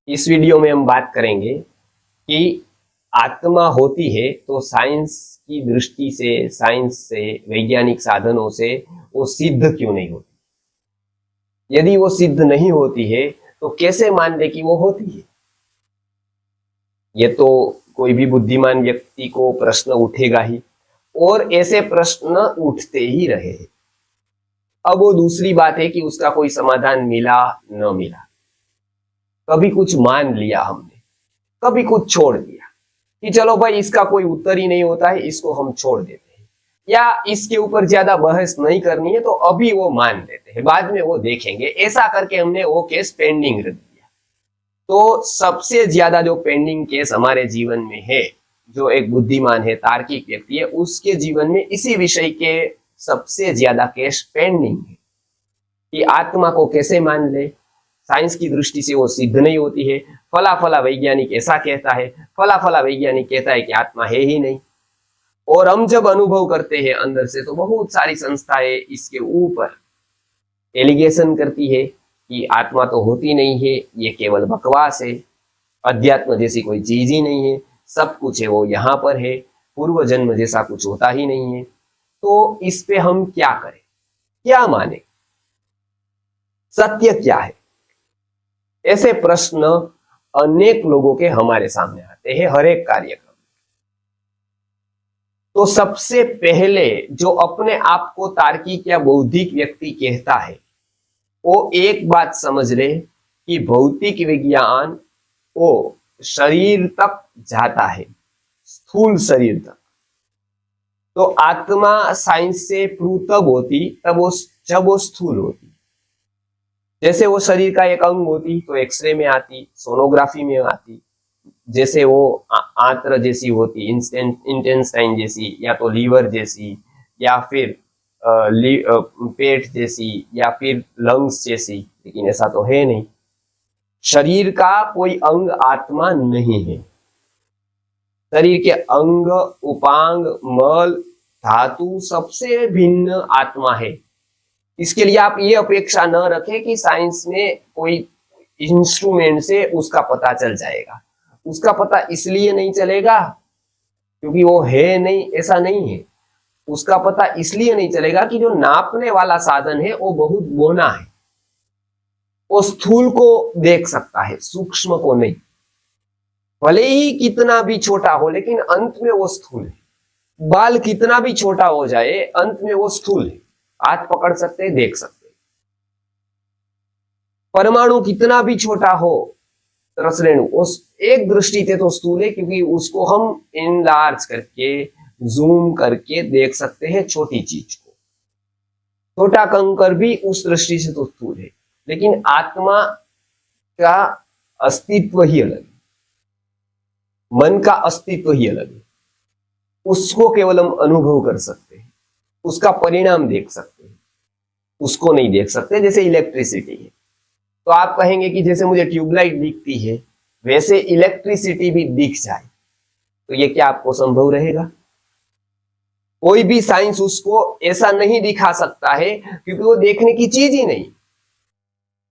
इस वीडियो में हम बात करेंगे कि आत्मा होती है तो साइंस की दृष्टि से, साइंस से, वैज्ञानिक साधनों से वो सिद्ध क्यों नहीं होती। यदि वो सिद्ध नहीं होती है तो कैसे मान ले कि वो होती है। ये तो कोई भी बुद्धिमान व्यक्ति को प्रश्न उठेगा ही, और ऐसे प्रश्न उठते ही रहे। अब वो दूसरी बात है कि उसका कोई समाधान मिला न मिला। कभी कुछ मान लिया हमने, कभी कुछ छोड़ दिया कि चलो भाई इसका कोई उत्तर ही नहीं होता है, इसको हम छोड़ देते हैं, या इसके ऊपर ज्यादा बहस नहीं करनी है तो अभी वो मान लेते हैं, बाद में वो देखेंगे। ऐसा करके हमने वो केस पेंडिंग रख दिया। तो सबसे ज्यादा जो पेंडिंग केस हमारे जीवन में है, जो एक बुद्धिमान है, तार्किक व्यक्ति है, उसके जीवन में इसी विषय के सबसे ज्यादा केस पेंडिंग है कि आत्मा को कैसे मान ले। साइंस की दृष्टि से वो सिद्ध नहीं होती है। फला फला वैज्ञानिक ऐसा कहता है, फला फला वैज्ञानिक कहता है कि आत्मा है ही नहीं। और हम जब अनुभव करते हैं अंदर से तो बहुत सारी संस्थाएं इसके ऊपर एलिगेशन करती है कि आत्मा तो होती नहीं है, ये केवल बकवास है, अध्यात्म जैसी कोई चीज ही नहीं है, सब कुछ है वो यहाँ पर है, पूर्व जन्म जैसा कुछ होता ही नहीं है। तो इस पे हम क्या करें, क्या माने, सत्य क्या है? ऐसे प्रश्न अनेक लोगों के हमारे सामने आते हैं हर एक कार्यक्रम। तो सबसे पहले जो अपने आप को तार्किक या बौद्धिक व्यक्ति कहता है, वो एक बात समझ ले कि भौतिक विज्ञान वो शरीर तक जाता है, स्थूल शरीर तक। तो आत्मा साइंस से प्रूव तब होती जब वो स्थूल होती। जैसे वो शरीर का एक अंग होती तो एक्सरे में आती, सोनोग्राफी में आती। जैसे वो आंत्र जैसी होती, इंटेस्टाइन जैसी, या तो लीवर जैसी, या फिर पेट जैसी, या फिर लंग्स जैसी। लेकिन ऐसा तो है नहीं। शरीर का कोई अंग आत्मा नहीं है। शरीर के अंग, उपांग, मल, धातु सबसे भिन्न आत्मा है। इसके लिए आप ये अपेक्षा न रखें कि साइंस में कोई इंस्ट्रूमेंट से उसका पता चल जाएगा। उसका पता इसलिए नहीं चलेगा क्योंकि वो है नहीं, ऐसा नहीं है। उसका पता इसलिए नहीं चलेगा कि जो नापने वाला साधन है वो बहुत बोना है। वो स्थूल को देख सकता है, सूक्ष्म को नहीं। भले ही कितना भी छोटा हो, लेकिन अंत में वो स्थूल है। बाल कितना भी छोटा हो जाए, अंत में वो स्थूल है। हाथ पकड़ सकते हैं, देख सकते हैं। परमाणु कितना भी छोटा हो, रस रेणु, उस एक दृष्टि से तो स्थूल है, क्योंकि उसको हम इनलार्ज करके, जूम करके देख सकते हैं छोटी चीज को। छोटा कंकर भी उस दृष्टि से तो स्थूल है। लेकिन आत्मा का अस्तित्व ही अलग है, मन का अस्तित्व ही अलग है। उसको केवल हम अनुभव कर सकते हैं, उसका परिणाम देख सकते हैं, उसको नहीं देख सकते। जैसे इलेक्ट्रिसिटी है, तो आप कहेंगे कि जैसे मुझे ट्यूबलाइट दिखती है वैसे इलेक्ट्रिसिटी भी दिख जाए, तो ये क्या आपको संभव रहेगा? कोई भी साइंस उसको ऐसा नहीं दिखा सकता है, क्योंकि वो देखने की चीज ही नहीं।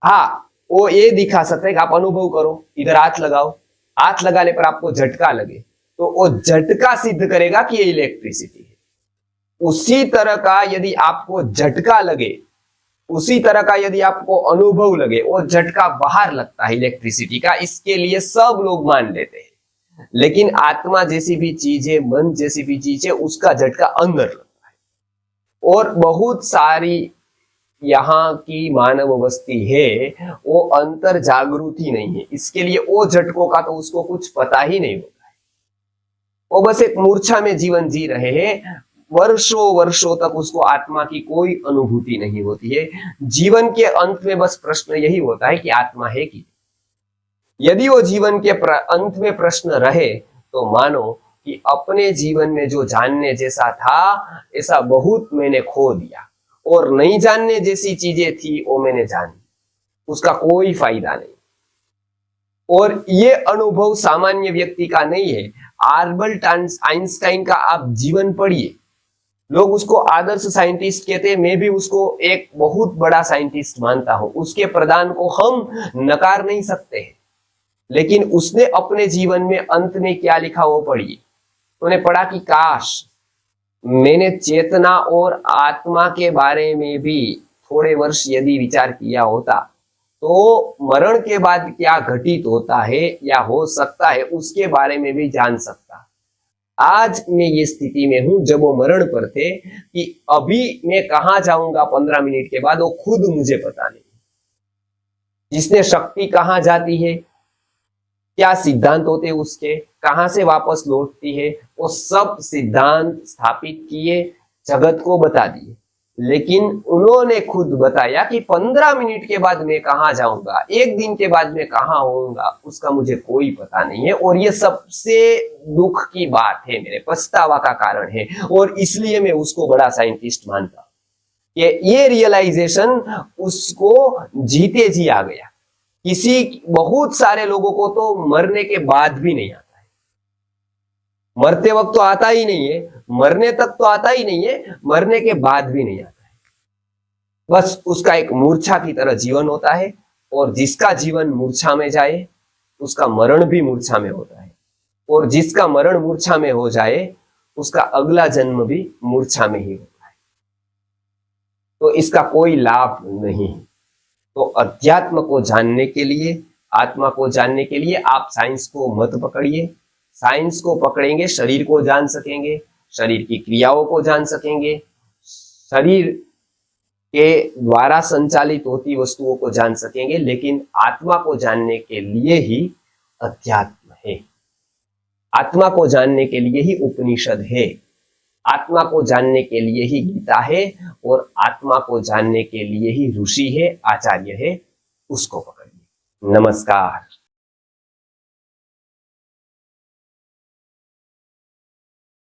हाँ, वो ये दिखा सकता है कि आप अनुभव करो, इधर हाथ लगाओ, हाथ लगाने पर आपको झटका लगे, तो वो झटका सिद्ध करेगा कि ये इलेक्ट्रिसिटी है। उसी तरह का यदि आपको झटका लगे, उसी तरह का यदि आपको अनुभव लगे, वो झटका बाहर लगता है इलेक्ट्रिसिटी का, इसके लिए सब लोग मान लेते हैं। लेकिन आत्मा जैसी भी चीज है, मन जैसी भी चीज है, उसका झटका अंदर लगता है। और बहुत सारी यहाँ की मानव बस्ती है, वो अंतर जागृति नहीं है, इसके लिए वो झटकों का तो उसको कुछ पता ही नहीं होता है। वो बस एक मूर्छा में जीवन जी रहे हैं। वर्षों वर्षों तक उसको आत्मा की कोई अनुभूति नहीं होती है। जीवन के अंत में बस प्रश्न यही होता है कि आत्मा है कि। यदि वो जीवन के अंत में प्रश्न रहे तो मानो कि अपने जीवन में जो जानने जैसा था, ऐसा बहुत मैंने खो दिया, और नहीं जानने जैसी चीजें थी वो मैंने जानी, उसका कोई फायदा नहीं। और ये अनुभव सामान्य व्यक्ति का नहीं है। आल्बर्ट आइंस्टाइन का आप जीवन पढ़िए, लोग उसको आदर्श साइंटिस्ट कहते हैं। मैं भी उसको एक बहुत बड़ा साइंटिस्ट मानता हूं। उसके प्रदान को हम नकार नहीं सकते हैं। लेकिन उसने अपने जीवन में अंत में क्या लिखा वो पढ़िए। उन्हें पढ़ा कि काश मैंने चेतना और आत्मा के बारे में भी थोड़े वर्ष यदि विचार किया होता तो मरण के बाद क्या घटित होता है या हो सकता है उसके बारे में भी जान सकता। आज मैं ये स्थिति में हूं जब वो मरण पर थे कि अभी मैं कहां जाऊंगा 15 मिनट के बाद वो खुद मुझे पता नहीं। जिसने शक्ति कहां जाती है, क्या सिद्धांत होते उसके, कहां से वापस लौटती है, वो सब सिद्धांत स्थापित किए, जगत को बता दिए। लेकिन उन्होंने खुद बताया कि 15 मिनट के बाद मैं कहां जाऊंगा, एक दिन के बाद मैं कहां होऊंगा, उसका मुझे कोई पता नहीं है। और ये सबसे दुख की बात है, मेरे पछतावा का कारण है। और इसलिए मैं उसको बड़ा साइंटिस्ट मानता हूं कि ये रियलाइजेशन उसको जीते जी आ गया। बहुत सारे लोगों को तो मरने के बाद भी नहीं आता है, मरते वक्त तो आता ही नहीं है, मरने तक तो आता ही नहीं है, मरने के बाद भी नहीं आता है। बस उसका एक मूर्छा की तरह जीवन होता है, और जिसका जीवन मूर्छा में जाए उसका मरण भी मूर्छा में होता है, और जिसका मरण मूर्छा में हो जाए उसका अगला जन्म भी मूर्छा में ही होता है। तो इसका कोई लाभ नहीं है। तो अध्यात्म को जानने के लिए, आत्मा को जानने के लिए आप साइंस को मत पकड़िए। साइंस को पकड़ेंगे शरीर को जान सकेंगे, शरीर की क्रियाओं को जान सकेंगे, शरीर के द्वारा संचालित होती वस्तुओं को जान सकेंगे। लेकिन आत्मा को जानने के लिए ही अध्यात्म है, आत्मा को जानने के लिए ही उपनिषद है, आत्मा को जानने के लिए ही गीता है, और आत्मा को जानने के लिए ही ऋषि है, आचार्य है। उसको पकड़िए। नमस्कार।